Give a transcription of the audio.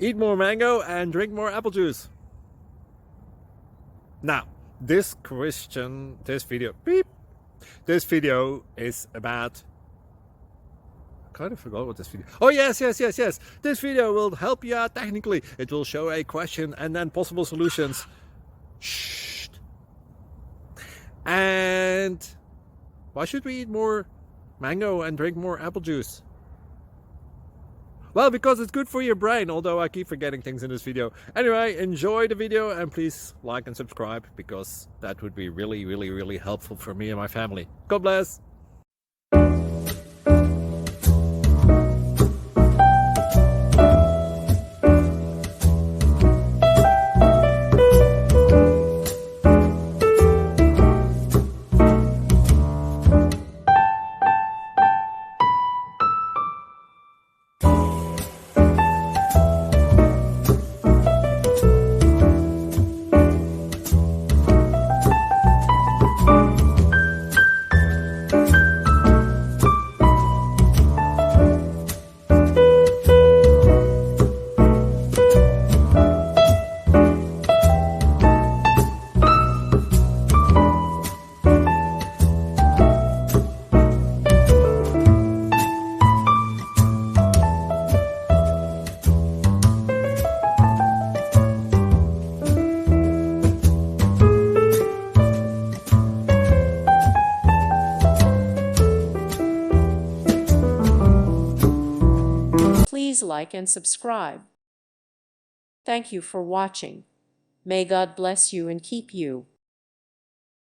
Eat more mango and drink more apple juice. Now, this video is about, I kind of forgot what this video. Oh yes. This video will help you out technically. It will show a question and then possible solutions. Shh. And why should we eat more mango and drink more apple juice? Well, because it's good for your brain, although I keep forgetting things in this video. Anyway, enjoy the video and please like and subscribe, because that would be really helpful for me and my family. God bless! Please like and subscribe. Thank you for watching. May God bless you and keep you.